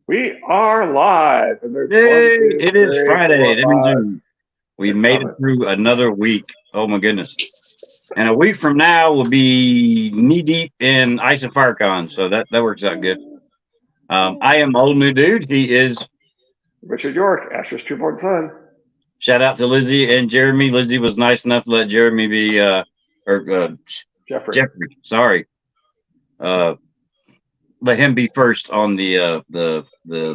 We are live, and there's one, Yay! two, It is three, Friday. four, That means five, we six made it comments. through another week. Oh my goodness! And a week from now we'll be knee deep in ice and fire con. So that works out good. I am old new dude. He is. Richard York, Asher's trueborn son. Shout out to Lizzie and Jeremy. Lizzie was nice enough to let Jeremy be or Jeffrey. Jeffrey. Sorry, uh, let him be first on the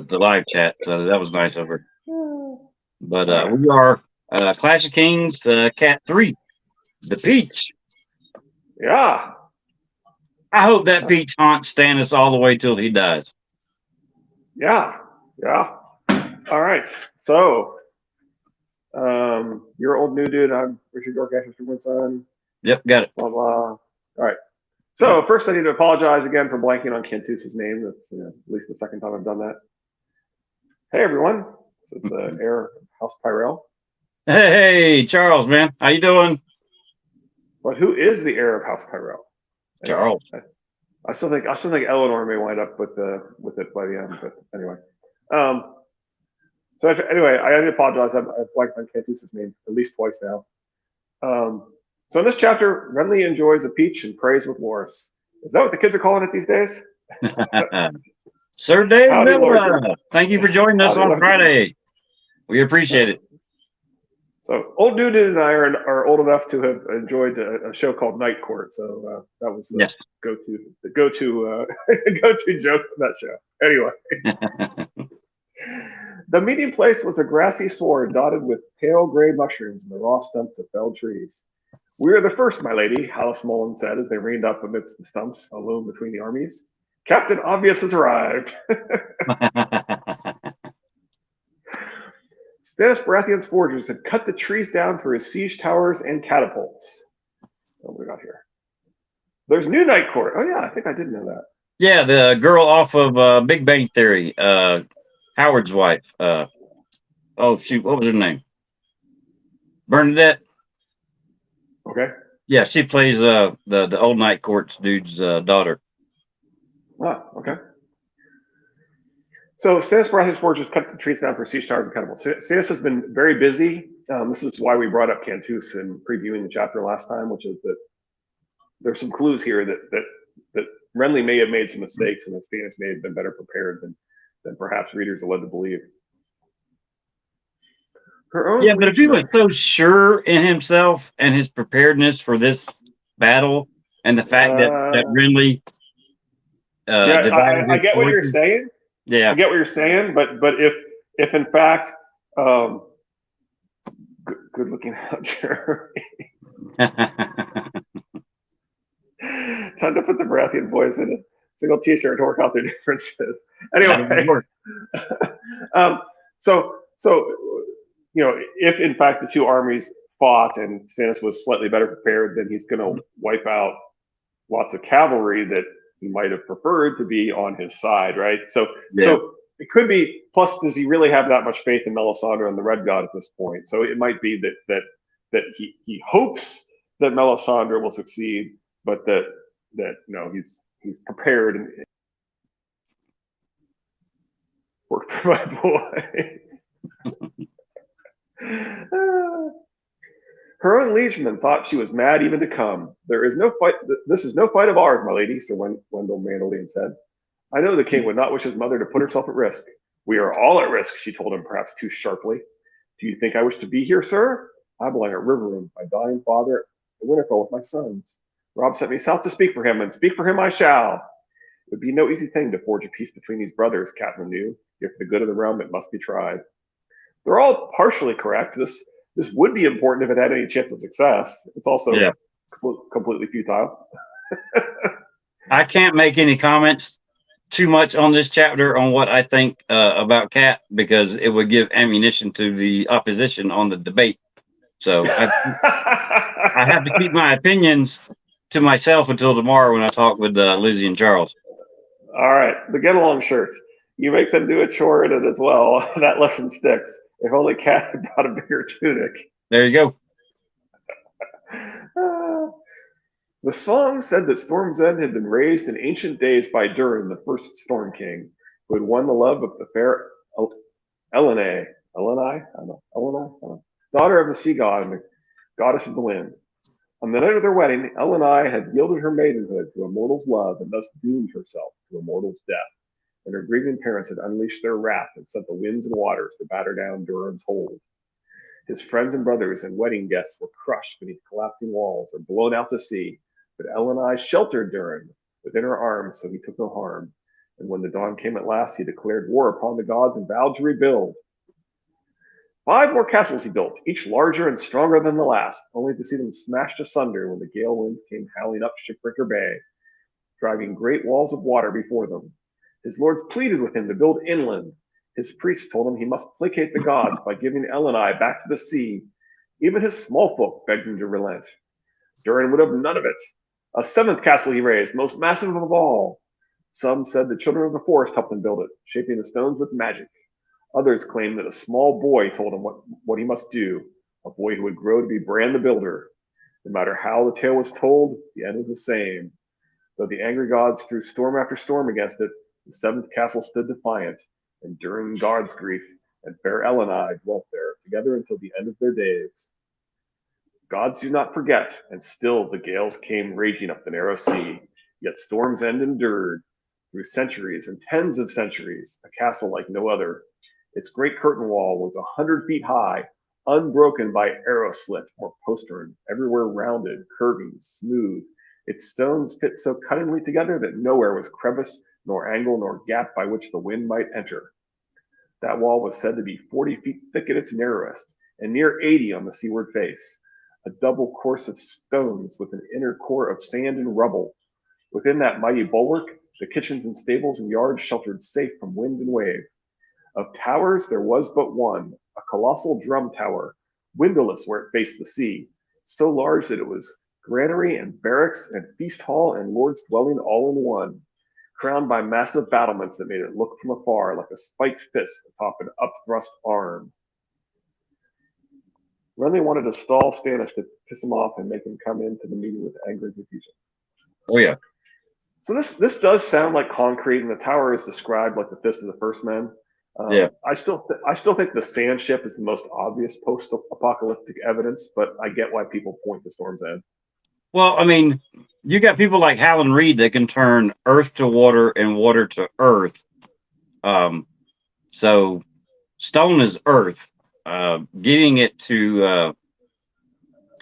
live chat. So that was nice of her. All But right. we are Clash of Kings Cat 3, the Peach. Yeah. I hope that Peach haunts Stannis all the way till he dies. Yeah. Yeah. All right. So, you're old new dude. I'm Richard York, Asher's trueborn son. Yep, got it. Blah, blah. All right. So, first, I need to apologize again for blanking on Cantus's name. That's at least the second time I've done that. Hey, everyone. This is the heir of House Tyrell. Hey, Charles, man, how you doing? But who is the heir of House Tyrell? Anyway, Charles. I still think Eleanor may wind up with it by the end. But anyway, um, anyway, I have to apologize. I've blanked on Cantus's name at least twice now. So in this chapter, Renly enjoys a peach and prays with Loras. Is that what the kids are calling it these days? Sir Dave Howdy, Lord. Miller, thank you for joining us Howdy, on Lord. Friday. We appreciate it. So old Newton and I are old enough to have enjoyed a show called Night Court. So that was the Yes. go-to go-to joke of that show. Anyway. The meeting place was a grassy sward dotted with pale gray mushrooms and the raw stumps of felled trees. We are the first, my lady, House Mullen said as they reined up amidst the stumps, alone between the armies. Captain Obvious has arrived. Stannis Baratheon's forgers had cut the trees down for his siege towers and catapults. What do we got here? There's new Night Court. Oh, yeah, I think I did know that. Yeah, the girl off of Big Bang Theory, Howard's wife. Oh shoot, what was her name? Bernadette. Okay. Yeah, she plays the old Night Court's dude's daughter. Ah, okay. So Stannis Baratheon's forgers cut the trees down for siege towers and catapults. Stannis has been very busy. This is why we brought up Cantus in previewing the chapter last time, which is that there's some clues here that Renly may have made some mistakes and that Stannis may have been better prepared than perhaps readers are led to believe. Her own Yeah, but if he was liegemen. so sure in himself and his preparedness for this battle, and the fact that Renly Yeah, divided I his get what you're forces, saying. I yeah. get what you're saying, but if in fact, good looking out, Jeremy. Time to put the Baratheon boys in a single T-shirt to work out their differences. That'll Anyway, work. so if in fact the two armies fought and Stannis was slightly better prepared, then he's going to wipe out lots of cavalry that he might have preferred to be on his side, right? So Yeah. it could be. Plus, does he really have that much faith in Melisandre and the Red God at this point? So it might be that he hopes that Melisandre will succeed, but that he's prepared and worked for my boy. Her own liegeman thought she was mad even to come. There is no fight. This is no fight of ours, my lady, Sir Wendell Mandalene said. I know the king would not wish his mother to put herself at risk. We are all at risk, she told him, perhaps too sharply. Do you think I wish to be here, sir? I belong at Riverroom, my dying father at Winterfell with my sons. Rob sent me south to speak for him, and speak for him I shall. It would be no easy thing to forge a peace between these brothers, Catelyn knew. Yet for the good of the realm, it must be tried. They're all partially correct. This would be important if it had any chance of success. It's also Yeah. completely futile. I can't make any comments too much on this chapter on what I think about Cat because it would give ammunition to the opposition on the debate. So I have to keep my opinions to myself until tomorrow when I talk with Lizzie and Charles. All right, the get along shirt. You make them do a chore in it as well. That lesson sticks. If only Cat had brought a bigger tunic. There you go. The song said that Storm's End had been raised in ancient days by Durin, the first Storm King. who had won the love of the fair Elene, Eleni, I don't know, Eleni, I don't know, daughter of the sea god and the goddess of the wind. On the night of their wedding, Eleni had yielded her maidenhood to a mortal's love and thus doomed herself to a mortal's death. And her grieving parents had unleashed their wrath and sent the winds and waters to batter down Durin's hold. His friends and brothers and wedding guests were crushed beneath collapsing walls or blown out to sea, but Eleni sheltered Durin within her arms, so he took no harm. And when the dawn came at last, he declared war upon the gods and vowed to rebuild. 5 more castles he built, each larger and stronger than the last, only to see them smashed asunder when the gale winds came howling up Shipbreaker Bay, driving great walls of water before them. His lords pleaded with him to build inland. His priests told him he must placate the gods by giving Eleni back to the sea. Even his small folk begged him to relent. Durin would have none of it. A 7th castle he raised, most massive of all. Some said the children of the forest helped him build it, shaping the stones with magic. Others claimed that a small boy told him what he must do, a boy who would grow to be Bran the Builder. No matter how the tale was told, the end was the same. Though the angry gods threw storm after storm against it, the 7th castle stood defiant, and Durin God's grief and fair Eleni dwelt there together until the end of their days. Gods do not forget, and still the gales came raging up the narrow sea, yet Storm's End endured through centuries and tens of centuries, a castle like no other. Its great curtain wall was 100 feet high, unbroken by arrow slit or postern, everywhere rounded, curving, smooth. Its stones fit so cunningly together that nowhere was crevice, nor angle, nor gap by which the wind might enter. That wall was said to be 40 feet thick at its narrowest, and near 80 on the seaward face. A double course of stones with an inner core of sand and rubble. Within that mighty bulwark, the kitchens and stables and yards sheltered safe from wind and wave. Of towers there was but one, a colossal drum tower, windowless where it faced the sea, so large that it was granary and barracks and feast hall and lord's dwelling all in one, crowned by massive battlements that made it look from afar like a spiked fist atop an upthrust arm. Renly wanted to stall Stannis to piss him off and make him come into the meeting with anger and confusion. Oh yeah. So this does sound like concrete, and the tower is described like the fist of the first men. Yeah. I still think the sand ship is the most obvious post-apocalyptic evidence, but I get why people point to Storm's End. Well, I mean, you got people like Hallen Reed that can turn earth to water and water to earth. So stone is earth. Getting it to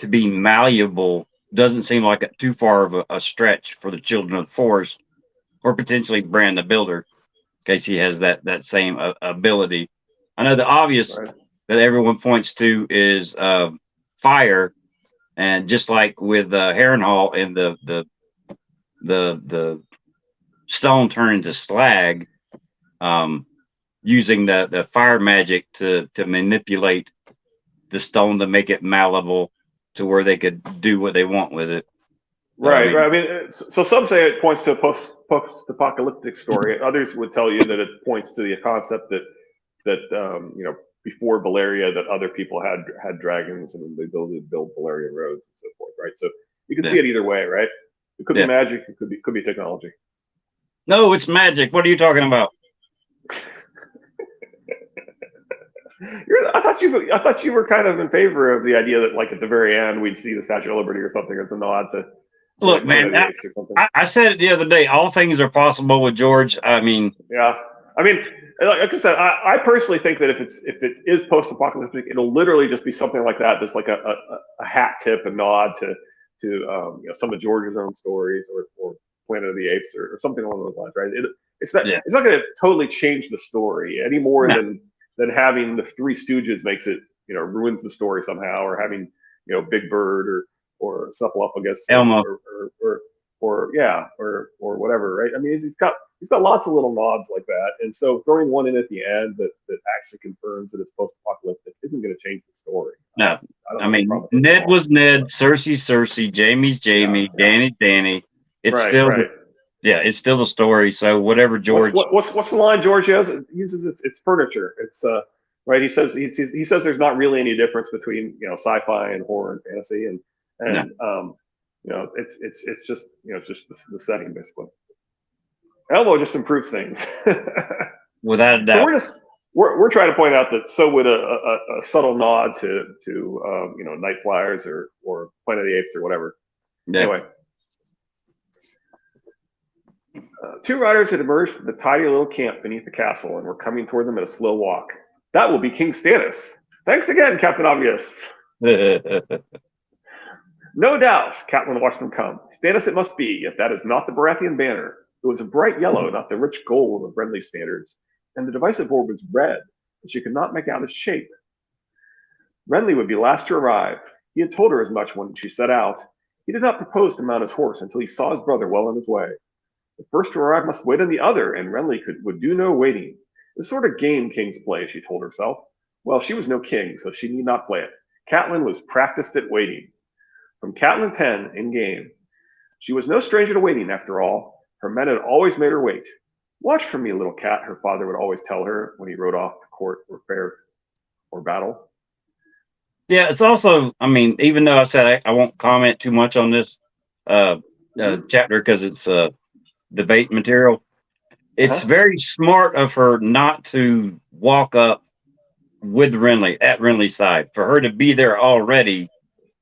be malleable doesn't seem like too far of a stretch for the children of the forest, or potentially Bran the Builder, in case he has that same ability. I know the obvious Right. that everyone points to is fire, and just like with Harrenhal and the stone turning to slag, using the fire magic to manipulate the stone to make it malleable to where they could do what they want with it. Right. I mean, so some say it points to a post-apocalyptic story. Others would tell you that it points to the concept that before Valeria, that other people had dragons and the ability to build Valerian roads and so forth. Right. So you can see it either way, right? It could be magic. It could be technology. No, it's magic. What are you talking about? I thought you were kind of in favor of the idea that, like, at the very end we'd see the Statue of Liberty or something as a nod to. Look, man, I said it the other day. All things are possible with George. I mean, yeah. I mean, like I said, I personally think that if it is post-apocalyptic, it'll literally just be something like that. That's like a hat tip, a nod to some of George's own stories or Planet of the Apes or something along those lines, right? It's not going to totally change the story any more than having the Three Stooges makes it, ruins the story somehow, or having, Big Bird or Snuffleupagus Elmo or whatever, right? I mean, he's got lots of little nods like that, and so throwing one in at the end that actually confirms that it's post-apocalyptic isn't going to change the story. No, I mean, Ned was Ned, Cersei's Cersei, Jamie's Jamie, Danny's Danny. It's still. Yeah, it's still a story. So whatever George. What's the line George uses? It's furniture. It's right. He says there's not really any difference between sci-fi and horror and fantasy, and it's just the setting basically. Elmo just improves things. without a So doubt. we're trying to point out that so would a subtle nod to Night Flyers or Planet of the Apes or whatever. Yeah. Anyway, two riders had emerged from the tidy little camp beneath the castle and were coming toward them at a slow walk. That will be King Stannis. Thanks again, Captain Obvious. No doubt, Catelyn watched them come. Stannis it must be, yet that is not the Baratheon banner. It was a bright yellow, not the rich gold of Renly standards, and the divisive orb was red, but she could not make out its shape. Renly would be last to arrive. He had told her as much when she set out. He did not propose to mount his horse until he saw his brother well on his way. The first to arrive must wait on the other, and Renly would do no waiting. The sort of game kings play, she told herself. Well, she was no king, so she need not play it. Catelyn was practiced at waiting. From Catelyn 10 in game. She was no stranger to waiting, after all. Her men had always made her wait. Watch for me, little cat, her father would always tell her when he rode off to court or fair or battle. Yeah, it's also, I mean, even though I said I won't comment too much on this chapter because it's debate material, it's very smart of her not to walk up with Renly at Renly's side. For her to be there already,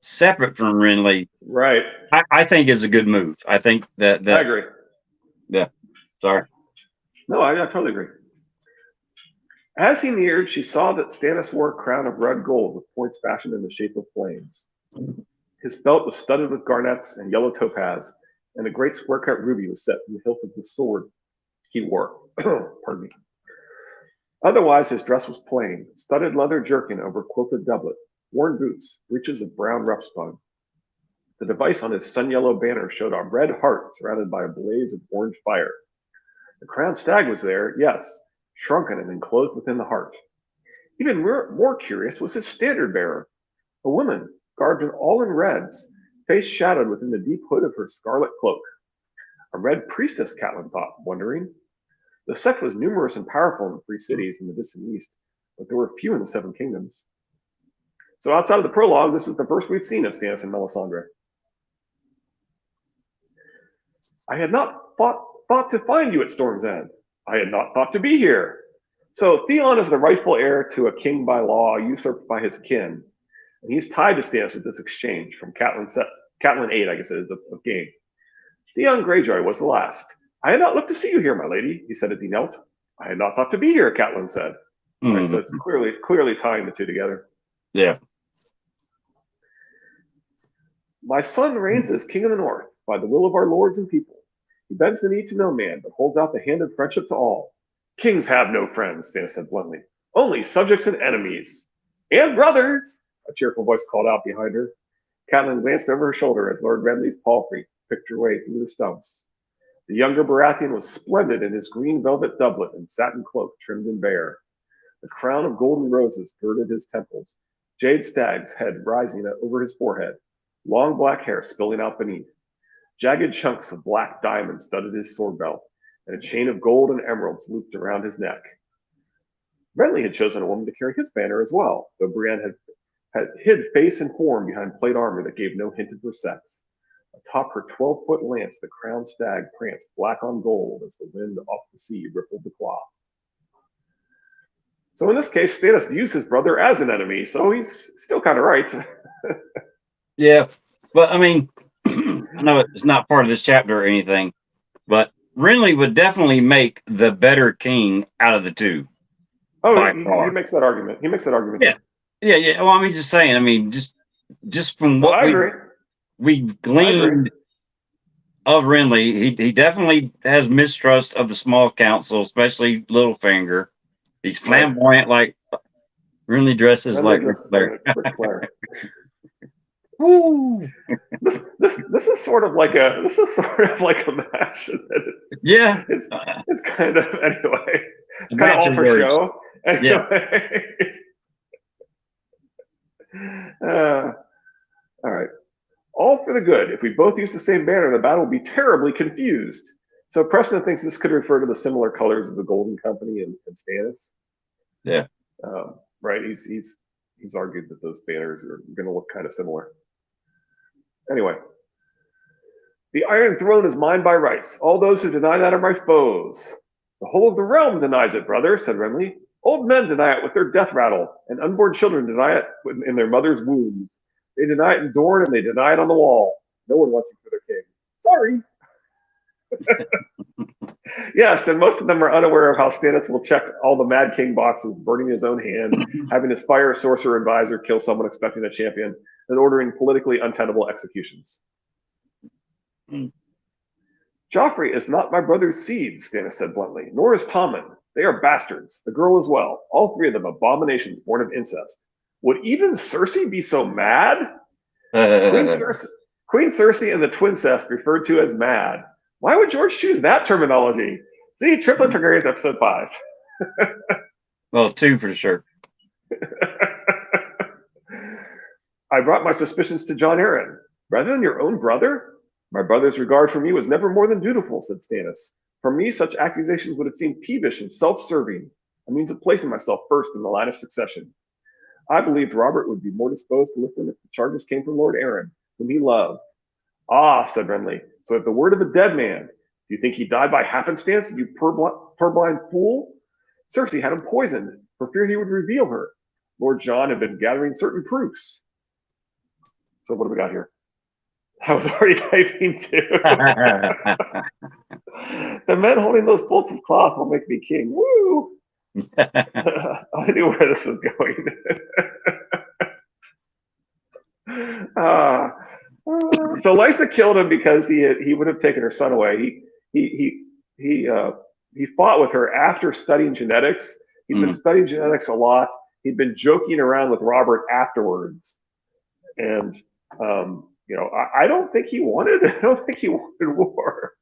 separate from Renly, Right. I think is a good move. I think that I agree. Yeah. Sorry. No, I totally agree. As he neared, she saw that Stannis wore a crown of red gold with points fashioned in the shape of flames. His belt was studded with garnets and yellow topaz, and a great square-cut ruby was set in the hilt of the sword he wore. Pardon me. Otherwise, his dress was plain, studded leather jerkin over quilted doublet, worn boots, breeches of brown rough-spun. The device on his sun-yellow banner showed a red heart surrounded by a blaze of orange fire. The crowned stag was there, yes, shrunken and enclosed within the heart. Even more curious was his standard bearer, a woman, garbed all in reds, face shadowed within the deep hood of her scarlet cloak. A red priestess, Catelyn thought, wondering. The sect was numerous and powerful in the three cities in the distant east, but there were few in the Seven Kingdoms. So outside of the prologue, this is the first we've seen of Stannis and Melisandre. I had not thought to find you at Storm's End. I had not thought to be here. So Theon is the rightful heir to a king by law, usurped by his kin. And he's tied to Stannis with this exchange from Catelyn 8, I guess it is, of game. Theon Greyjoy was the last. I had not looked to see you here, my lady, he said as he knelt. I had not thought to be here, Catelyn said. Right, so it's clearly tying the two together. Yeah. My son reigns as king of the north, by the will of our lords and people. He bends the knee to no man, but holds out the hand of friendship to all. Kings have no friends, Stannis said bluntly. Only subjects and enemies. And brothers, a cheerful voice called out behind her. Catelyn glanced over her shoulder as Lord Renly's palfrey picked her way through the stumps. The younger Baratheon was splendid in his green velvet doublet and satin cloak trimmed and bare. The crown of golden roses girded his temples, jade stag's head rising over his forehead, long black hair spilling out beneath. Jagged chunks of black diamond studded his sword belt, and a chain of gold and emeralds looped around his neck. Renly had chosen a woman to carry his banner as well, though Brienne had hid face and form behind plate armor that gave no hint of her sex. Atop her 12-foot lance, the crowned stag pranced black on gold as the wind off the sea rippled the cloth. So in this case, Stannis views his brother as an enemy, so he's still kind of right. Yeah, but I mean, I know it's not part of this chapter or anything, but Renly would definitely make the better king out of the two. Oh, he makes that argument. He makes that argument. Yeah. Well, I'm just saying. I mean, just from what we've gleaned of Renly, he definitely has mistrust of the small council, especially Littlefinger. He's flamboyant, like Renly dresses like Ric Flair. Woo! This is sort of like a match. Yeah, it's kind of anyway. It's kind of all for show. Anyway. Yeah. All right. All for the good. If we both use the same banner, the battle will be terribly confused. So Preston thinks this could refer to the similar colors of the Golden Company and Stannis. Yeah. Right. He's argued that those banners are going to look kind of similar. Anyway. The Iron Throne is mine by rights. All those who deny that are my foes. The whole of the realm denies it, brother, said Renly. Old men deny it with their death rattle, and unborn children deny it in their mother's wombs. They deny it in Dorne, and they deny it on the wall. No one wants you for their king. Sorry. Yes, and most of them are unaware of how Stannis will check all the Mad King boxes, burning his own hand, having his fire sorcerer advisor kill someone expecting a champion, and ordering politically untenable executions. Joffrey is not my brother's seed, Stannis said bluntly, nor is Tommen. They are bastards, the girl as well, all three of them abominations born of incest. Would even Cersei be so mad? Queen Cersei and the Twincest referred to as mad. Why would George choose that terminology? See, Triplet Targaryens, episode 5. Well, 2 for sure. I brought my suspicions to Jon Arryn. Rather than your own brother? My brother's regard for me was never more than dutiful, said Stannis. For me, such accusations would have seemed peevish and self-serving, a means of placing myself first in the line of succession. I believed Robert would be more disposed to listen if the charges came from Lord Arryn, whom he loved. Ah, said Renly, so at the word of a dead man, do you think he died by happenstance, you purblind fool? Cersei had him poisoned, for fear he would reveal her. Lord John had been gathering certain proofs. So what do we got here? I was already typing too. The men holding those bolts of cloth will make me king. Woo! I knew where this was going. So Lysa killed him because he would have taken her son away. He fought with her after studying genetics. He'd been studying genetics a lot. He'd been joking around with Robert afterwards, and I don't think he wanted. I don't think he wanted war.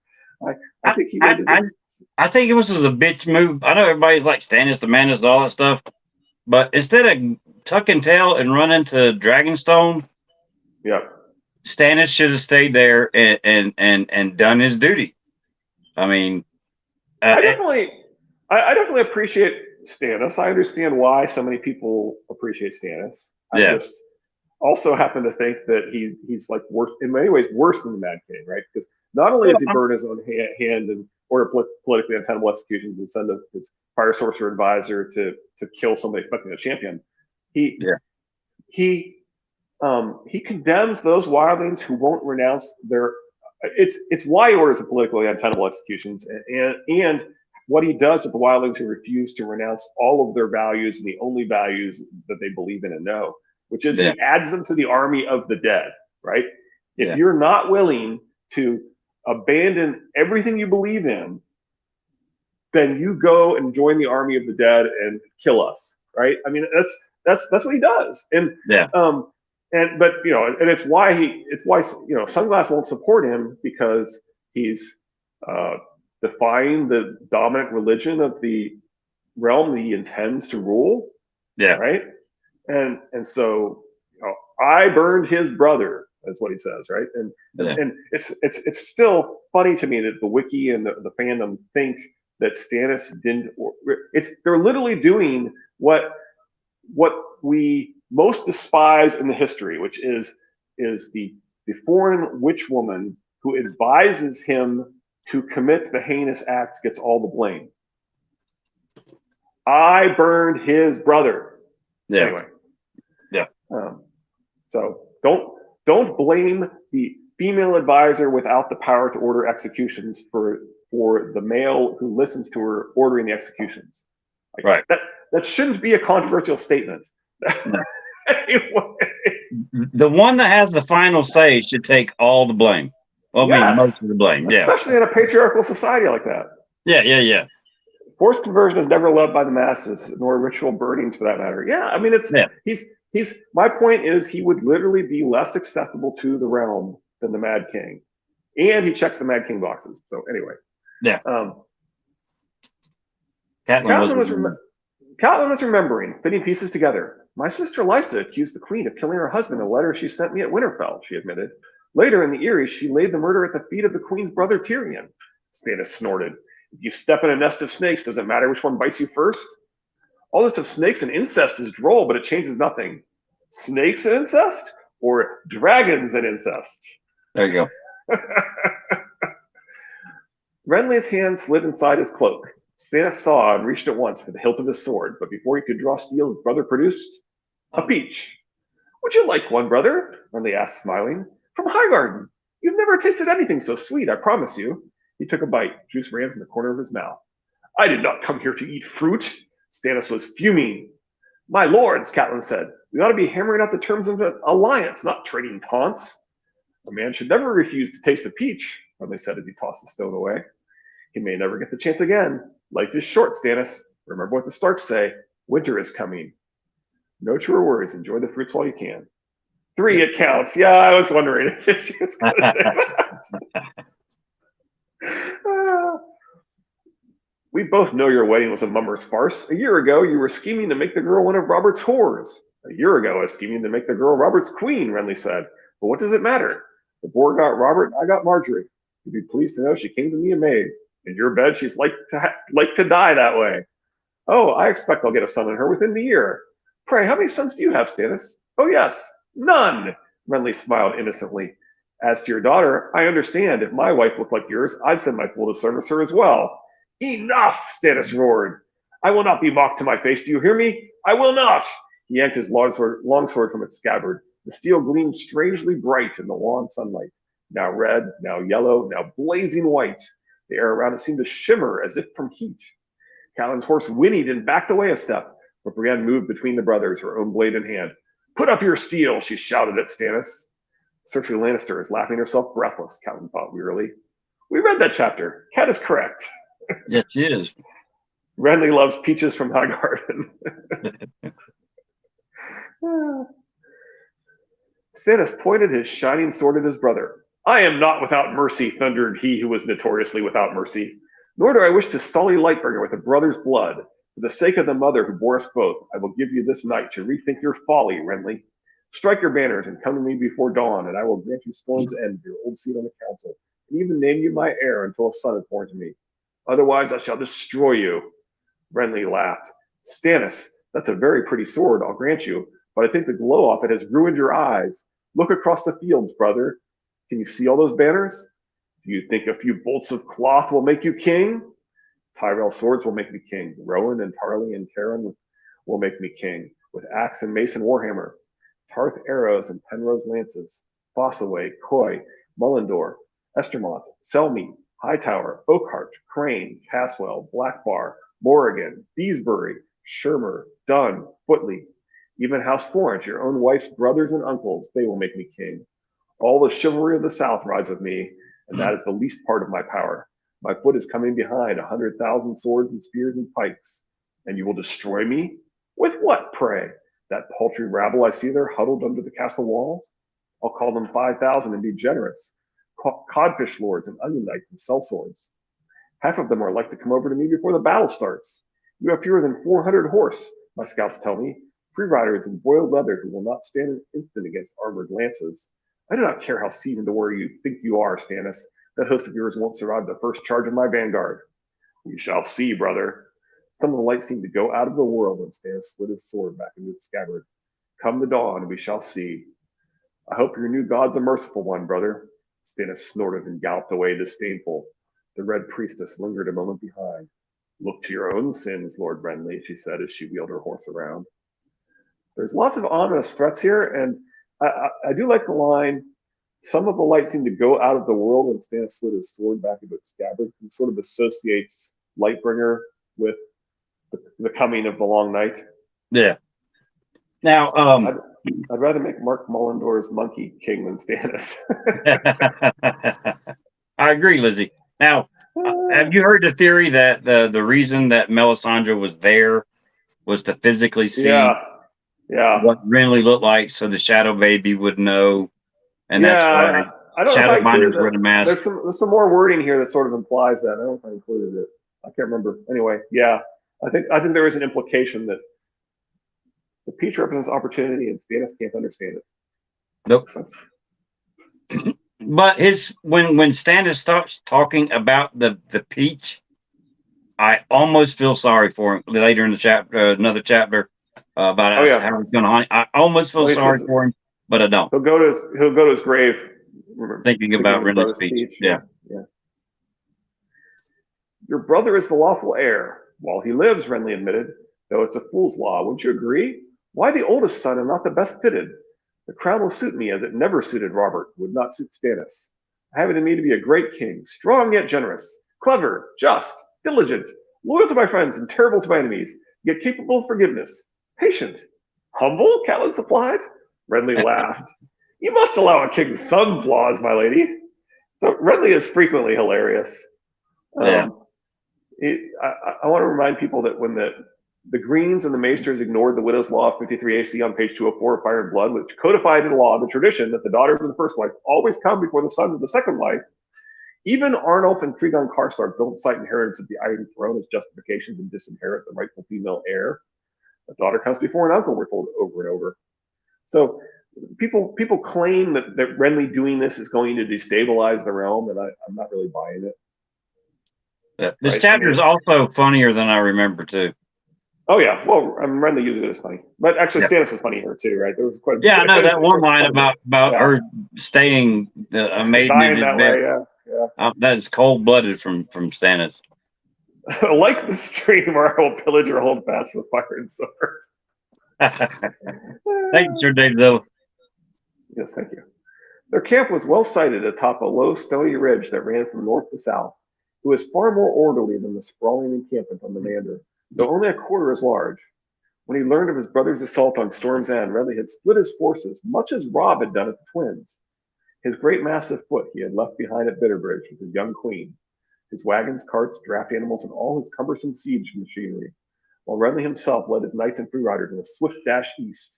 I think he wanted I think it was a bitch move. I know everybody's like Stannis the Madness and all that stuff, but instead of tucking tail and running to Dragonstone, Stannis should have stayed there and done his duty. I mean, I definitely appreciate Stannis. I understand why so many people appreciate Stannis. I just also happen to think that he's like worse in many ways, worse than the Mad King, right? Because not only does he burn his own hand and order politically untenable executions and send his fire sorcerer advisor to kill somebody expecting a champion, he condemns those wildlings who won't renounce their. It's why he orders the politically untenable executions, and what he does with the wildlings who refuse to renounce all of their values and the only values that they believe in and know, which is he adds them to the army of the dead, right? If you're not willing to abandon everything you believe in, then you go and join the army of the dead and kill us, right? I mean, that's what he does, and it's why Sunglass won't support him, because he's defying the dominant religion of the realm that he intends to rule. Right. And so I burned his brother, is what he says, right? And it's still funny to me that the wiki and the fandom think that Stannis didn't. They're literally doing what we most despise in the history, which is the foreign witch woman who advises him to commit the heinous acts gets all the blame. I burned his brother. Anyway. So don't blame the female advisor without the power to order executions for the male who listens to her ordering the executions. That shouldn't be a controversial statement. Anyway. The one that has the final say should take all the blame. Well, I mean, most of the blame. Especially in a patriarchal society like that. Yeah. Forced conversion is never loved by the masses, nor ritual burnings for that matter. Yeah, I mean, he's my point is he would literally be less acceptable to the realm than the Mad King, and he checks the Mad King boxes. So anyway, Catelyn was remembering, fitting pieces together. My sister Lysa accused the queen of killing her husband in a letter she sent me at Winterfell, she admitted. Later in the Eyrie, she laid the murder at the feet of the queen's brother Tyrion. Stannis snorted. If you step in a nest of snakes, does it matter which one bites you first? All this of snakes and incest is droll, but it changes nothing. Snakes and incest, or dragons and incest? There you go. Renly's hand slid inside his cloak. Stannis saw and reached at once for the hilt of his sword, but before he could draw steel, his brother produced a peach. Would you like one, brother? Renly asked, smiling. From Highgarden. You've never tasted anything so sweet, I promise you. He took a bite. Juice ran from the corner of his mouth. I did not come here to eat fruit. Stannis was fuming. My lords, Catelyn said, we ought to be hammering out the terms of an alliance, not trading taunts. A man should never refuse to taste a peach, Renly said as he tossed the stone away. He may never get the chance again. Life is short, Stannis. Remember what the Starks say. Winter is coming. No truer words. Enjoy the fruits while you can. 3, it counts. Yeah, I was wondering if she was going to say that. We both know your wedding was a mummer's farce. A year ago, you were scheming to make the girl one of Robert's whores. A year ago, I was scheming to make the girl Robert's queen, Renly said. But what does it matter? The boar got Robert and I got Marjorie. You'd be pleased to know she came to me a maid. In your bed, she's like to die that way. Oh, I expect I'll get a son in her within the year. Pray, how many sons do you have, Stannis? Oh, yes, none, Renly smiled innocently. As to your daughter, I understand. If my wife looked like yours, I'd send my fool to service her as well. Enough, Stannis roared. I will not be mocked to my face. Do you hear me? I will not. He yanked his longsword from its scabbard. The steel gleamed strangely bright in the wan sunlight, now red, now yellow, now blazing white. The air around it seemed to shimmer as if from heat. Catelyn's horse whinnied and backed away a step, but Brienne moved between the brothers, her own blade in hand. Put up your steel, she shouted at Stannis. Cersei Lannister is laughing herself breathless, Catelyn thought wearily. We read that chapter. Cat is correct. Yes, she is. Renly loves peaches from Highgarden. Stannis pointed his shining sword at his brother. I am not without mercy, thundered he who was notoriously without mercy. Nor do I wish to sully Lightbringer with a brother's blood. For the sake of the mother who bore us both, I will give you this night to rethink your folly, Renly. Strike your banners and come to me before dawn, and I will grant you Storm's End, your old seat on the council, and even name you my heir until a son is born to me. Otherwise, I shall destroy you. Renly laughed. Stannis, that's a very pretty sword, I'll grant you, but I think the glow off it has ruined your eyes. Look across the fields, brother. Can you see all those banners? Do you think a few bolts of cloth will make you king? Tyrell swords will make me king. Rowan and Tarly and Caron will make me king, with axe and mace and warhammer. Tarth arrows and Penrose lances. Fossaway, Coy, Mullendore, Estermont, Selmy, Hightower, Oakhart, Crane, Caswell, Blackbar, Morrigan, Beesbury, Shermer, Dunn, Footley. Even House Florence, your own wife's brothers and uncles, they will make me king. All the chivalry of the South rise with me, and that is the least part of my power. My foot is coming behind 100,000 swords and spears and pikes. And you will destroy me? With what, pray? That paltry rabble I see there huddled under the castle walls? I'll call them 5,000 and be generous. Codfish lords and onion knights and sellswords. Half of them are like to come over to me before the battle starts. You have fewer than 400 horse, my scouts tell me, free riders in boiled leather who will not stand an instant against armored lances. I do not care how seasoned a warrior you think you are, Stannis. That host of yours won't survive the first charge of my vanguard. We shall see, brother. Some of the light seemed to go out of the world when Stannis slid his sword back into its scabbard. Come the dawn, and we shall see. I hope your new god's a merciful one, brother. Stannis snorted and galloped away disdainful. The Red Priestess lingered a moment behind. Look to your own sins, Lord Renly, she said as she wheeled her horse around. There's lots of ominous threats here, and I do like the line, some of the light seemed to go out of the world when Stannis slid his sword back into its scabbard. He sort of associates Lightbringer with the coming of the long night. Yeah. Now, I'd rather make Mark Mullendore's monkey king than Stannis. I agree, Lizzie. Now, have you heard the theory that the reason that Melisandre was there was to physically see what Renly looked like, so the Shadow Baby would know, and that's why Shadowbinders were the mask. There's some more wording here that sort of implies that. I don't know if I included it. I can't remember. Anyway, yeah, I think there is an implication that the peach represents opportunity, and Stannis can't understand it. Nope. But when Stannis starts talking about the peach, I almost feel sorry for him later in the chapter, another chapter about how he's going to hunt. I almost feel sorry for him, but I don't. He'll go to his grave thinking about Renly's peach. Yeah. Your brother is the lawful heir. While he lives, Renly admitted, though it's a fool's law. Wouldn't you agree? Why the oldest son and not the best fitted? The crown will suit me as it never suited Robert, would not suit Stannis. I have it in me to be a great king, strong yet generous, clever, just, diligent, loyal to my friends and terrible to my enemies, yet capable of forgiveness, patient. Humble? Catelyn supplied. Renly laughed. You must allow a king some flaws, my lady. So Renly is frequently hilarious. Yeah. I want to remind people that when the Greens and the Maesters ignored the Widow's Law of 53 AC on page 204 of Fire and Blood, which codified in law the tradition that the daughters of the first wife always come before the sons of the second wife, even Arnulf and Cregan Karstark don't cite inheritance of the Iron Throne as justification to disinherit the rightful female heir. A daughter comes before an uncle, we're told over and over. So people claim that Renly doing this is going to destabilize the realm, and I'm not really buying it. Yeah. This chapter is also funnier than I remember too. Oh yeah, well, Renly uses it as funny, but actually Stannis was funny here too, right? There was quite. Yeah, I know that one line about her staying a maiden in his bed. Yeah. That is cold blooded from Stannis. Like the stream where I will pillage or hold fast with fire and sword. Thank you, Sir David. Yes, thank you. Their camp was well sited atop a low stony ridge that ran from north to south. It was far more orderly than the sprawling encampment on the Mander, though only a quarter as large. When he learned of his brother's assault on Storm's End, Renly had split his forces, much as Robb had done at the Twins. His great massive foot he had left behind at Bitterbridge with his young queen, his wagons, carts, draft animals, and all his cumbersome siege machinery, while Renly himself led his knights and free riders in a swift dash east.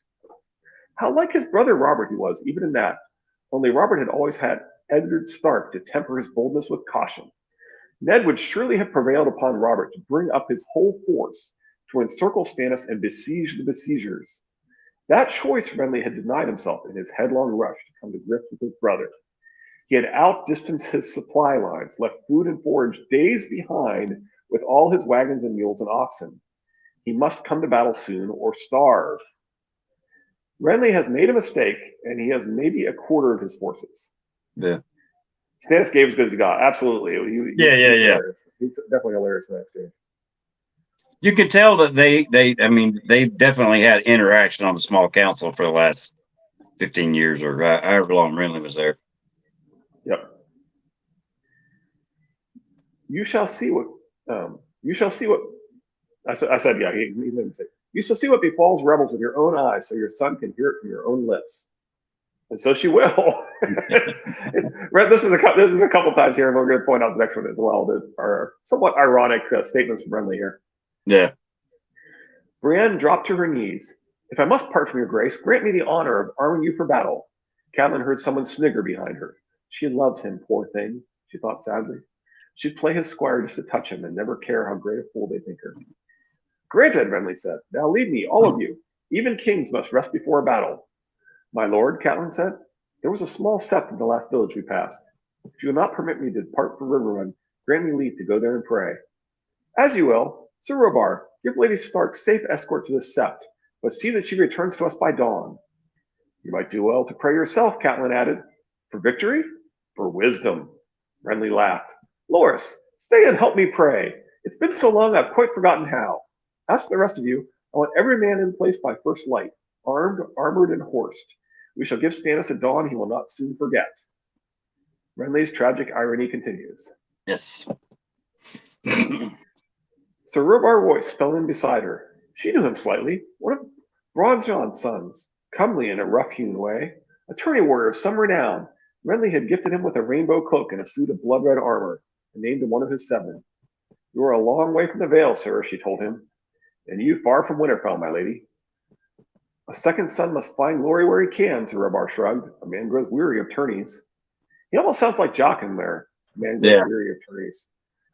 How like his brother Robert he was, even in that, only Robert had always had Eddard Stark to temper his boldness with caution. Ned would surely have prevailed upon Robert to bring up his whole force to encircle Stannis and besiege the besiegers. That choice Renly had denied himself in his headlong rush to come to grips with his brother. He had outdistanced his supply lines, left food and forage days behind with all his wagons and mules and oxen. He must come to battle soon or starve. Renly has made a mistake, and he has maybe a quarter of his forces. Yeah. Stannis gave as good as he got. Absolutely. He's hilarious. He's definitely hilarious in that exchange. You can tell that they definitely had interaction on the small council for the last 15 years or however long Renly was there. Yep. You shall see what I said. Yeah, he made a mistake. You shall see what befalls rebels with your own eyes, so your son can hear it from your own lips. And so she will. This is a couple times here, and we're going to point out the next one as well that are somewhat ironic statements from Renly here. Yeah. Brienne dropped to her knees. If I must part from your grace, grant me the honor of arming you for battle. Catelyn heard someone snigger behind her. She loves him, poor thing, she thought sadly. She'd play his squire just to touch him and never care how great a fool they think her. Granted, Renly said. Now leave me, all of you. Even kings must rest before a battle. My lord, Catelyn said, there was a small sept in the last village we passed. If you will not permit me to depart for Riverrun, grant me leave to go there and pray. As you will. Sir Robar, give Lady Stark safe escort to the sept, but see that she returns to us by dawn. You might do well to pray yourself, Catelyn added. For victory? For wisdom. Renly laughed. Loras, stay and help me pray. It's been so long I've quite forgotten how. Ask the rest of you. I want every man in place by first light, armed, armored, and horsed. We shall give Stannis a dawn he will not soon forget. Renly's tragic irony continues. Yes. Sir Robar Royce fell in beside her. She knew him slightly, one of Bronzejon's sons, comely in a rough-hewn way, a tourney warrior of some renown. Renly had gifted him with a rainbow cloak and a suit of blood-red armor, and named him one of his 7. You are a long way from the Vale, sir, she told him, and you far from Winterfell, my lady. A second son must find glory where he can, Sir Robar shrugged. A man grows weary of tourneys. He almost sounds like Jockin there. A man grows weary of tourneys.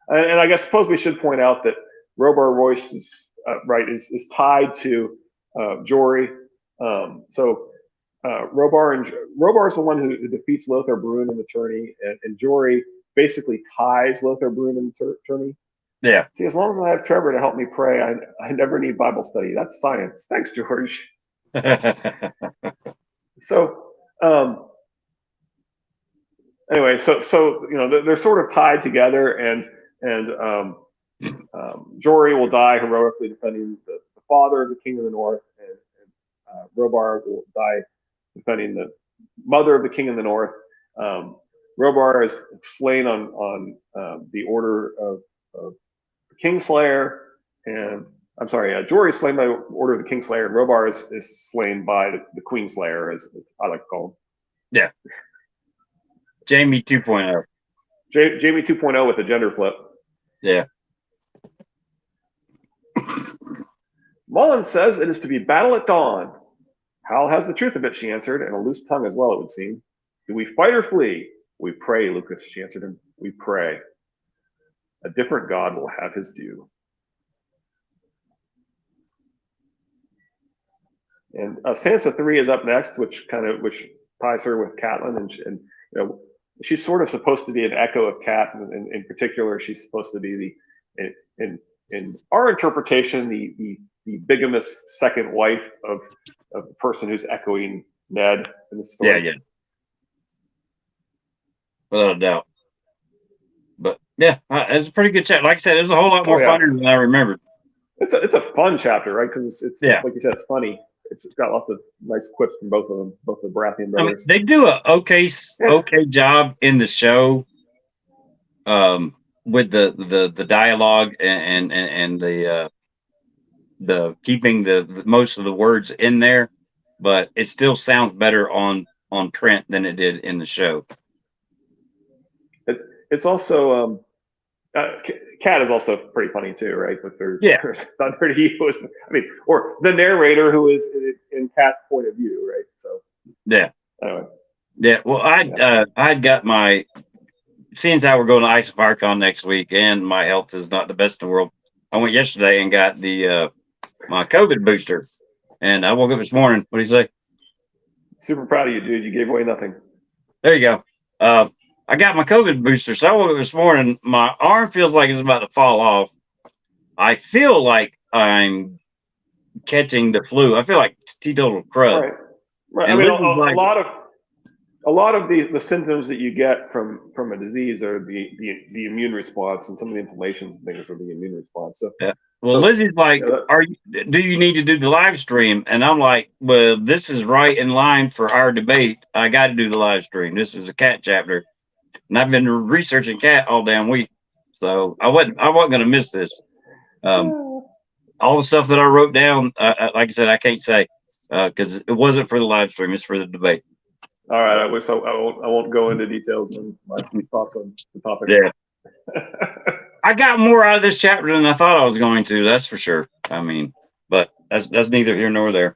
And I guess suppose we should point out that Robar Royce is tied to Jory. Robar is the one who defeats Lothar Bruin in the tourney, and Jory basically ties Lothar Bruin in the tourney. Yeah. See, as long as I have Trevor to help me pray, I never need Bible study. That's science. Thanks, George. So anyway, so they're sort of tied together, and Jory will die heroically defending the father of the king of the north, and Robar will die defending the mother of the king of the north. Robar is slain on the order of the Kingslayer, and I'm sorry, Jory is slain by order of the Kingslayer, and Robar is slain by the Queenslayer, as I like to call him. Yeah. Jamie 2.0. Jamie 2.0 with a gender flip. Yeah. Mullen says it is to be battle at dawn. Hal has the truth of it, she answered, and a loose tongue as well, it would seem. Do we fight or flee? We pray, Lucas, she answered him. We pray. A different God will have his due. And Sansa 3 is up next, which ties her with Catelyn, and she's sort of supposed to be an echo of Cat, and in particular, she's supposed to be in our interpretation, the bigamous second wife of the person who's echoing Ned in the story. Yeah. Without a doubt. But yeah, it's a pretty good chapter. Like I said, it was a whole lot more funner than I remembered. It's a fun chapter, right? Because it's like you said, it's funny. It's got lots of nice quips from both of them, both the Baratheon brothers. They do a okay job in the show, with the dialogue and the keeping the most of the words in there, but it still sounds better on print than it did in the show. It's also Cat is also pretty funny too, right? With their Thunder Heroes. Or the narrator who is in Cat's point of view, right? So anyway. Yeah. Well, I'd got my, seeing as how we're going to Ice and FireCon next week, and my health is not the best in the world. I went yesterday and got the my COVID booster, and I woke up this morning. What do you say? Super proud of you, dude. You gave away nothing. There you go. I got my COVID booster, so I woke up this morning. My arm feels like it's about to fall off. I feel like I'm catching the flu. I feel like teetotal crud. Right. And a lot of the symptoms that you get from a disease are the immune response, and some of the inflammation things are the immune response. So yeah. Well, Lizzie's like, do you need to do the live stream? And I'm like, well, this is right in line for our debate. I got to do the live stream. This is a Cat chapter. And I've been researching Cat all damn week, so I wasn't going to miss this. All the stuff that I wrote down, like I said, I can't say because it wasn't for the live stream; it's for the debate. All right, I won't go into details on my thoughts on the topic. Yeah, I got more out of this chapter than I thought I was going to. That's for sure. But that's neither here nor there.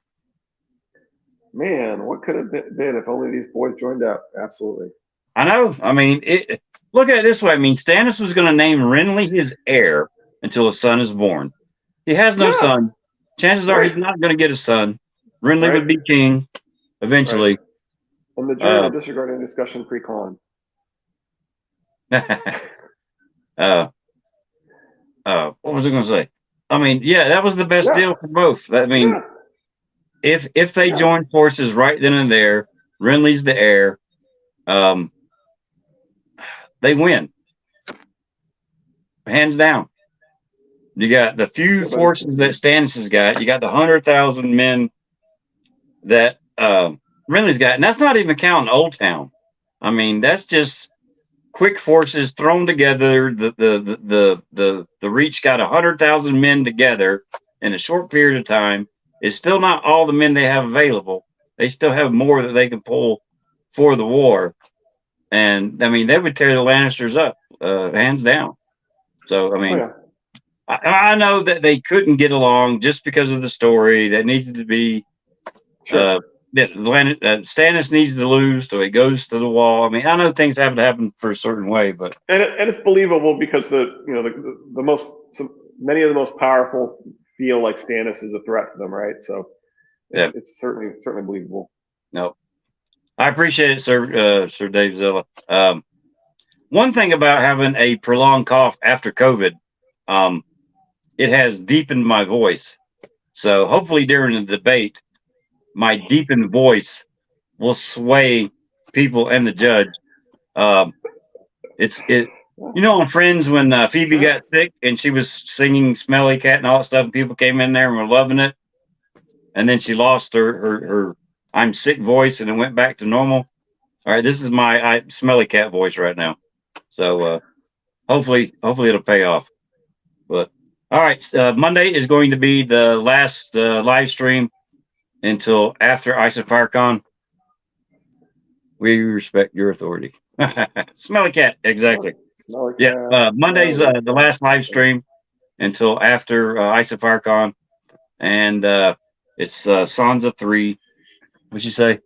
Man, what could have been if only these boys joined up? Absolutely. I know. Look at it this way. Stannis was going to name Renly his heir until a son is born. He has no son. Chances are he's not going to get a son. Renly would be king eventually. Right. And the jury will disregard any discussion pre-con. What was I going to say? That was the best deal for both. If they join forces right then and there, Renly's the heir. They win, hands down. You got the few forces that Stannis has got. You got the 100,000 men that Renly's got, and that's not even counting Old Town. That's just quick forces thrown together. The Reach got 100,000 men together in a short period of time. It's still not all the men they have available. They still have more that they can pull for the war. And they would tear the Lannisters up, hands down. So I know that they couldn't get along just because of the story. That needs to be Stannis needs to lose, so he goes to the wall. I know things have to happen for a certain way, but and it's believable because many of the most powerful feel like Stannis is a threat to them, right? So it's certainly believable. No. I appreciate it, Sir Dave Zilla. One thing about having a prolonged cough after COVID, it has deepened my voice. So hopefully during the debate, my deepened voice will sway people and the judge. You know, on Friends, when Phoebe Sure. got sick and she was singing "Smelly Cat" and all that stuff, and people came in there and were loving it, and then she lost her "I'm sick" voice and it went back to normal. All right, this is my "Smelly Cat" voice right now. So hopefully it'll pay off. But all right, Monday is going to be the last live stream until after Ice and FireCon. We respect your authority. Smelly Cat, exactly. Smelly Yeah, cat. Monday's Smelly the cat. last live stream until after Ice and FireCon, and it's Sansa 3. What'd you say?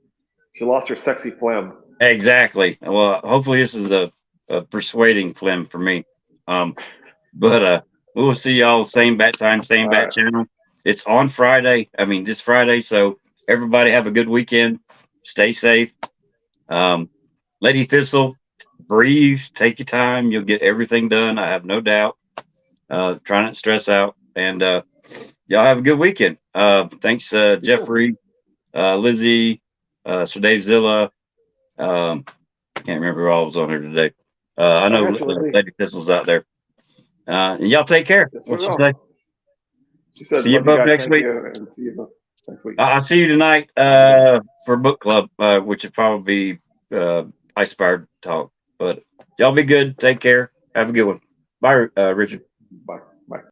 She lost her sexy phlegm. Exactly. Well, hopefully this is a persuading film for me. But we'll see y'all same bat time, same All bat right. channel. It's on Friday. I mean, this Friday. So everybody have a good weekend. Stay safe. Lady Thistle, breathe. Take your time. You'll get everything done. I have no doubt. Try not to stress out. And y'all have a good weekend. Thanks, Jeffrey, Lizzie, Sir Dave Zilla. Can't remember who all was on here today. I I know got you, Lizzie. Lady Thistle's out there. And y'all take care. Yes, we What you will. say? She said, See you "Love you both guys. next Thank week. you, and see you both next week." I'll see you tonight for book club, which will probably be Ice Fire Talk. But y'all be good. Take care. Have a good one. Bye, Richard. Bye. Bye.